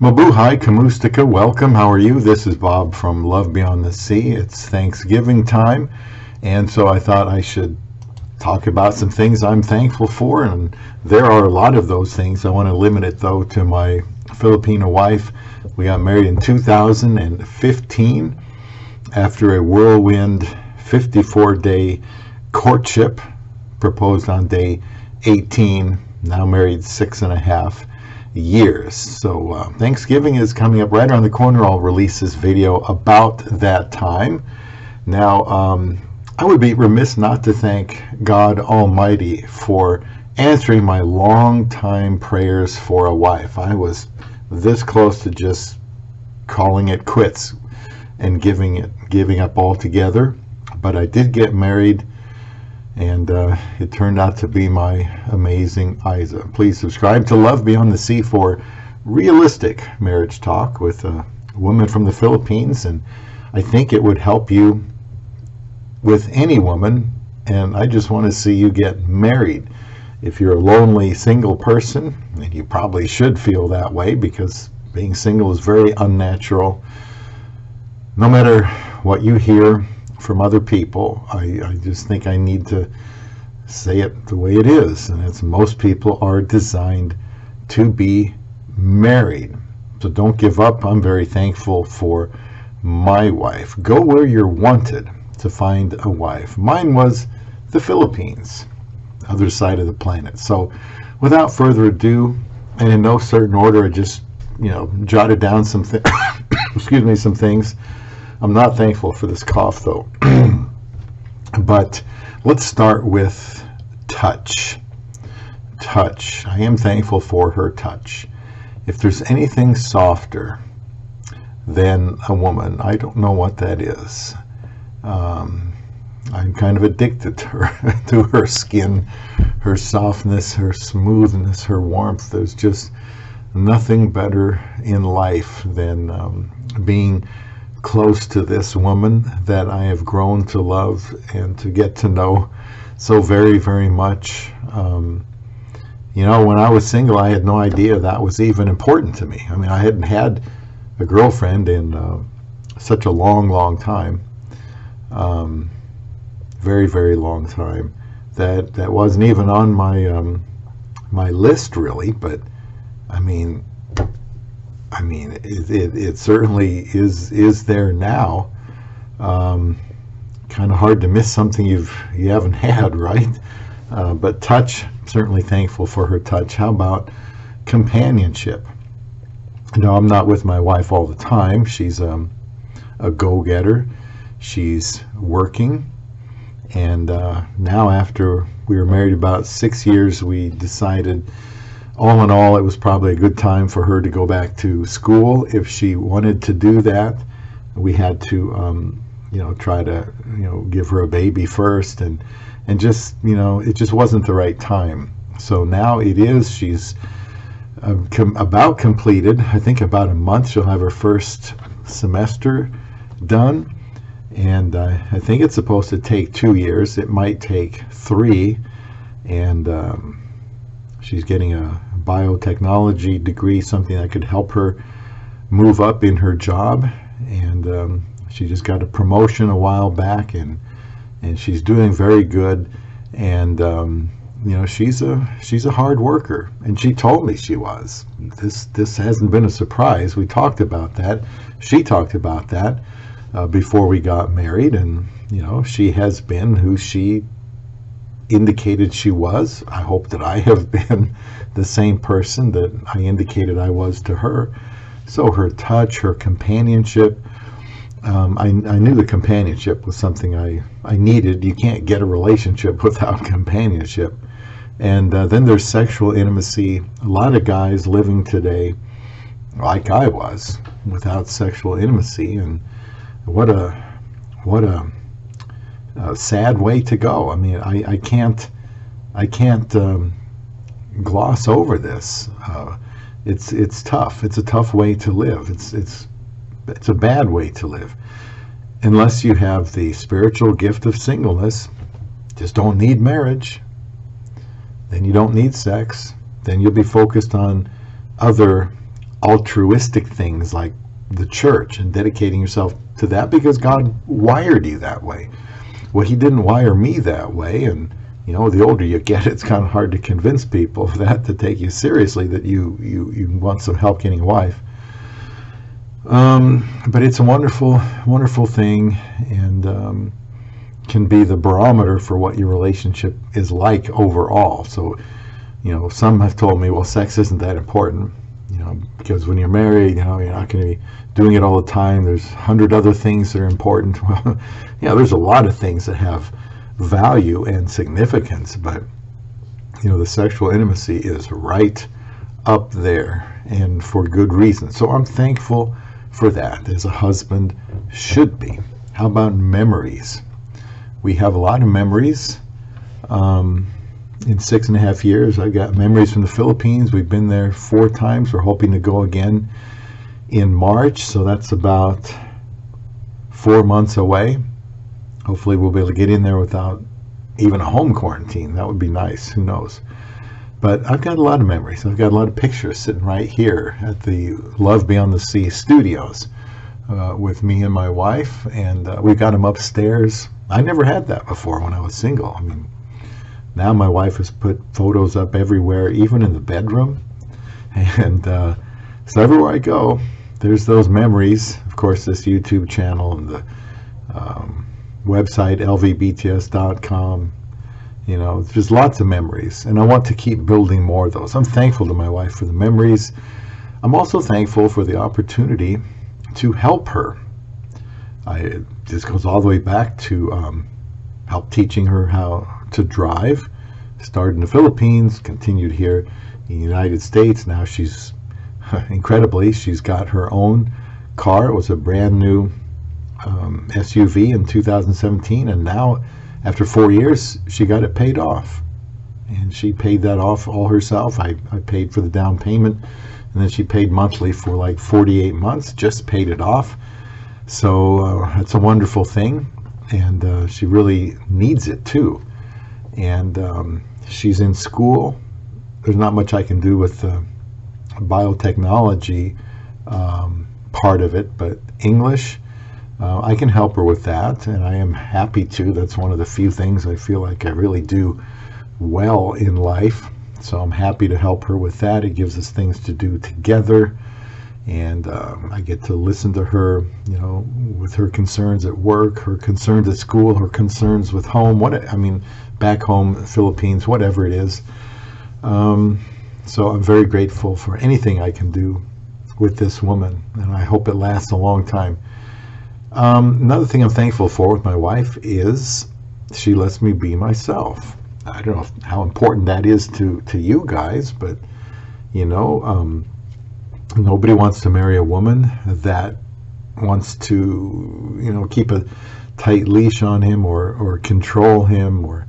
Mabuhay Kamustika, welcome. How are you? This is Bob from Love Beyond the Sea. It's Thanksgiving time, and so I thought I should talk about some things I'm thankful for, and there are a lot of those things. I want to limit it, though, to my Filipina wife. We got married in 2015 after a whirlwind 54-day courtship, proposed on day 18, now married 6.5 years. So Thanksgiving is coming up right around the corner. I'll release this video about that time. Now, I would be remiss not to thank God Almighty for answering my long time prayers for a wife. I was this close to just calling it quits and giving up altogether, but I did get married, and it turned out to be my amazing Isa. Please subscribe to Love Beyond the Sea for realistic marriage talk with a woman from the Philippines, and I think it would help you with any woman, and I just want to see you get married. If you're a lonely single person, and you probably should feel that way because being single is very unnatural, no matter what you hear from other people, I just think I need to say it the way it is, and it's most people are designed to be married. So don't give up. I'm very thankful for my wife. Go where you're wanted to find a wife. Mine was the Philippines, other side of the planet. So without further ado, and in no certain order, I just jotted down some excuse me, some things. I'm not thankful for this cough, though. But let's start with touch. Touch. I am thankful for her touch. If there's anything softer than a woman, I don't know what that is. I'm kind of addicted to her skin, her softness, her smoothness, her warmth. There's just nothing better in life than being close to this woman that I have grown to love and to get to know so very, very much. When I was single, I had no idea that was even important to me. I mean, I hadn't had a girlfriend in such a long, long time. Very, very long time. That wasn't even on my list, really. But I mean, it certainly is there now. Kind of hard to miss something you haven't had, right? But touch, certainly thankful for her touch. How about companionship? No, I'm not with my wife all the time. She's a go-getter. She's working, and now after we were married about 6 years, we decided, all in all, it was probably a good time for her to go back to school. If she wanted to do that, we had to try to give her a baby first, and just it just wasn't the right time. So now it is. She's about completed. I think about a month she'll have her first semester done, and I think it's supposed to take 2 years. It might take 3, and she's getting a biotechnology degree, something that could help her move up in her job, and she just got a promotion a while back, and she's doing very good, and she's a hard worker, and she told me she was. This hasn't been a surprise. We talked about that. She talked about that before we got married, and she has been who she indicated she was. I hope that I have been the same person that I indicated I was to her. So her touch, her companionship, I knew the companionship was something I needed. You can't get a relationship without companionship. And then there's sexual intimacy. A lot of guys living today, like I was, without sexual intimacy, and what a sad way to go. I mean, I can't gloss over this. It's tough. It's a tough way to live. It's a bad way to live. Unless you have the spiritual gift of singleness, just don't need marriage, then you don't need sex, then you'll be focused on other altruistic things like the church and dedicating yourself to that because God wired you that way. Well, he didn't wire me that way, and the older you get, it's kind of hard to convince people of that, to take you seriously, that you want some help getting a wife. But it's a wonderful, wonderful thing, and can be the barometer for what your relationship is like overall. So, some have told me, well, sex isn't that important, because when you're married, you're not going to be doing it all the time. There's 100 other things that are important. Well, there's a lot of things that have value and significance, but the sexual intimacy is right up there, and for good reason. So I'm thankful for that, as a husband should be. How about memories? We have a lot of memories. In 6.5 years, I've got memories from the Philippines. We've been there 4 times. We're hoping to go again in March, so that's about 4 months away. Hopefully we'll be able to get in there without even a home quarantine. That would be nice. Who knows? But I've got a lot of memories. I've got a lot of pictures sitting right here at the Love Beyond the Sea studios with me and my wife, and we've got them upstairs. I never had that before when I was single. I mean, now my wife has put photos up everywhere, even in the bedroom. And so everywhere I go, there's those memories. Of course, this YouTube channel and the website, lvbts.com. There's lots of memories. And I want to keep building more of those. I'm thankful to my wife for the memories. I'm also thankful for the opportunity to help her. This goes all the way back to help teaching her how to drive. Started in the Philippines, continued here in the United States. Now she's, incredibly, she's got her own car. It was a brand new SUV in 2017, and now after 4 years she got it paid off, and she paid that off all herself. I paid for the down payment, and then she paid monthly for like 48 months, just paid it off. So it's a wonderful thing, and she really needs it too. And she's in school. There's not much I can do with the biotechnology part of it, but English, I can help her with that, and I am happy to. That's one of the few things I feel like I really do well in life, so I'm happy to help her with that. It gives us things to do together, and I get to listen to her, with her concerns at work, her concerns at school, her concerns with home, back home, Philippines, whatever it is. So I'm very grateful for anything I can do with this woman, and I hope it lasts a long time. Another thing I'm thankful for with my wife is she lets me be myself. I don't know how important that is to you guys, but nobody wants to marry a woman that wants to keep a tight leash on him or control him or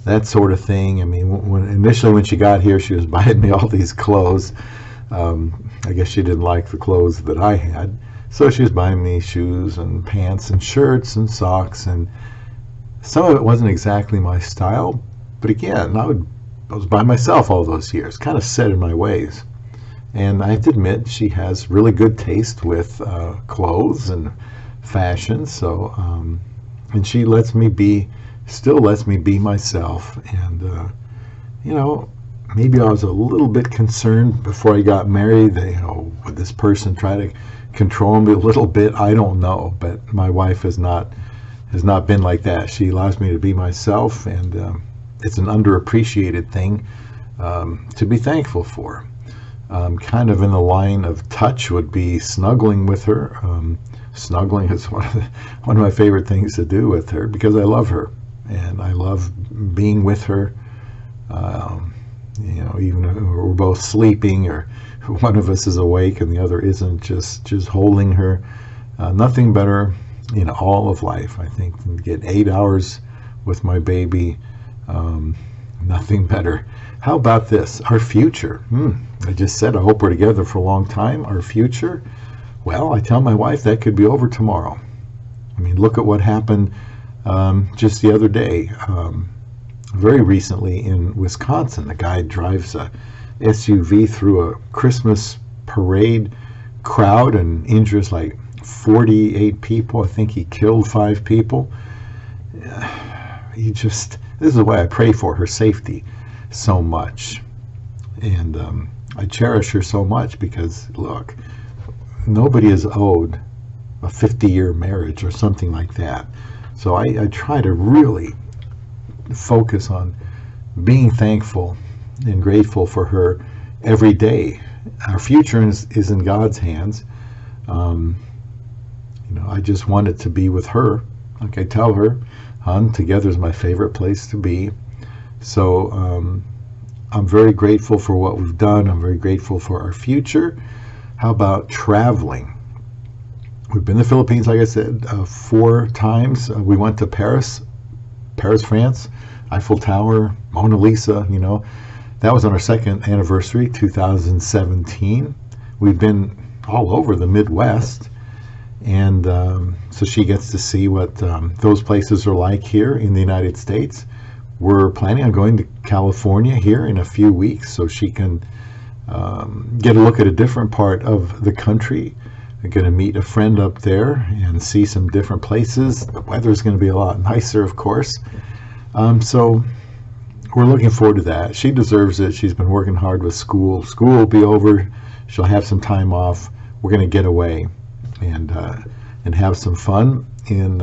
that sort of thing. I mean, when she got here, she was buying me all these clothes. I guess she didn't like the clothes that I had, so she was buying me shoes and pants and shirts and socks, and some of it wasn't exactly my style, but again, I was by myself all those years, kind of set in my ways. And I have to admit, she has really good taste with clothes and fashion. So, and she still lets me be myself. And maybe I was a little bit concerned before I got married that would this person try to control me a little bit? I don't know, but my wife has not been like that. She allows me to be myself, and it's an underappreciated thing to be thankful for. Kind of in the line of touch would be snuggling with her. Snuggling is one of my favorite things to do with her because I love her and I love being with her. Even if we're both sleeping or one of us is awake and the other isn't, just holding her. Nothing better in all of life, I think, than to get 8 hours with my baby. Nothing better. How about this? Our future. I just said I hope we're together for a long time. Our future? Well, I tell my wife that could be over tomorrow. I mean, look at what happened just the other day. Very recently in Wisconsin, a guy drives a SUV through a Christmas parade crowd and injures like 48 people. I think he killed 5 people. This is the way I pray for her safety so much. And I cherish her so much because, look, nobody is owed a 50-year marriage or something like that. So I try to really focus on being thankful and grateful for her every day. Our future is in God's hands. I just wanted to be with her. Like I tell her, hon, together is my favorite place to be. So I'm very grateful for what we've done. I'm very grateful for our future. How about traveling? We've been to the Philippines, like I said, 4 times. We went to Paris, France, Eiffel Tower, Mona Lisa, That was on our 2nd anniversary, 2017. We've been all over the Midwest. And so she gets to see what those places are like here in the United States. We're planning on going to California here in a few weeks so she can get a look at a different part of the country. I'm going to meet a friend up there and see some different places. The weather's going to be a lot nicer, of course. So we're looking forward to that. She deserves it. She's been working hard with school. School will be over. She'll have some time off. We're going to get away and have some fun in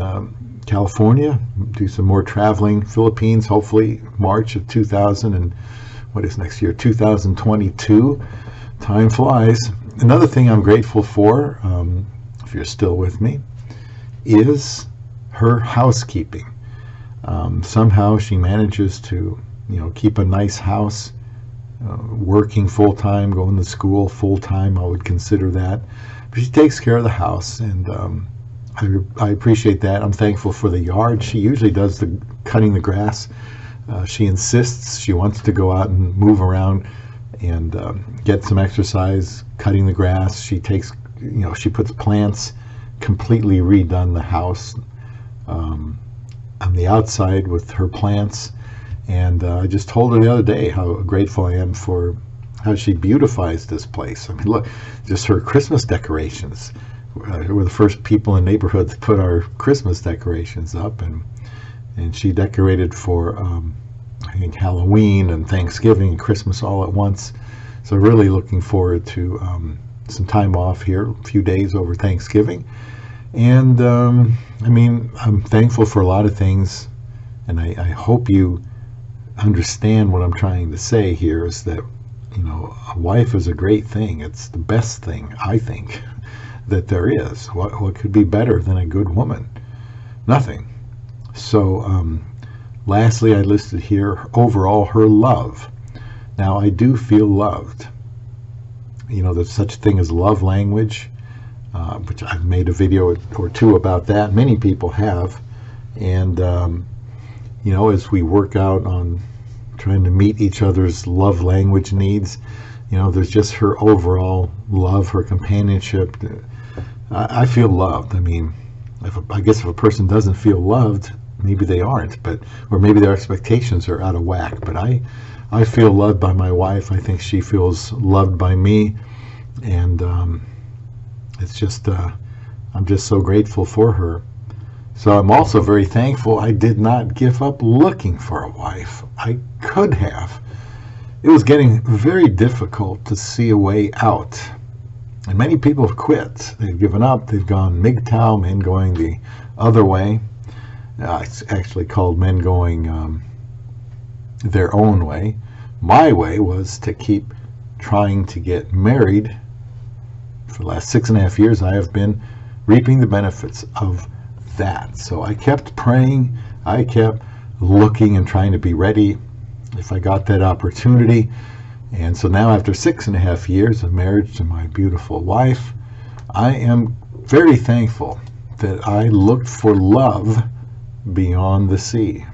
California, do some more traveling. Philippines, hopefully March of 2022. Time flies. Another thing I'm grateful for, if you're still with me, is her housekeeping. Somehow she manages to, keep a nice house, working full-time, going to school full-time, I would consider that. But she takes care of the house, and I appreciate that. I'm thankful for the yard. She usually does the cutting the grass. She insists she wants to go out and move around and get some exercise cutting the grass. She takes, she puts plants, completely redone the house on the outside with her plants. And I just told her the other day how grateful I am for how she beautifies this place. I mean, look, just her Christmas decorations. We're the first people in the neighborhood to put our Christmas decorations up, and she decorated for I think Halloween and Thanksgiving and Christmas all at once. So really looking forward to some time off here, a few days over Thanksgiving. And I'm thankful for a lot of things, and I hope you understand what I'm trying to say here is that, a wife is a great thing. It's the best thing, I think, that there is. What could be better than a good woman? Nothing. So lastly, I listed here overall her love. Now, I do feel loved. There's such a thing as love language, which I've made a video or 2 about that. Many people have. And, as we work out on trying to meet each other's love language needs, there's just her overall love, her companionship. I feel loved. I mean, I guess if a person doesn't feel loved, maybe they aren't, or maybe their expectations are out of whack. But I feel loved by my wife. I think she feels loved by me, and it's just I'm just so grateful for her. So I'm also very thankful I did not give up looking for a wife. I could have. It was getting very difficult to see a way out. And many people have quit. They've given up. They've gone MGTOW, men going the other way. It's actually called men going their own way. My way was to keep trying to get married. For the last 6.5 years, I have been reaping the benefits of that. So I kept praying. I kept looking and trying to be ready if I got that opportunity. And so now, after 6.5 years of marriage to my beautiful wife, I am very thankful that I looked for love beyond the sea.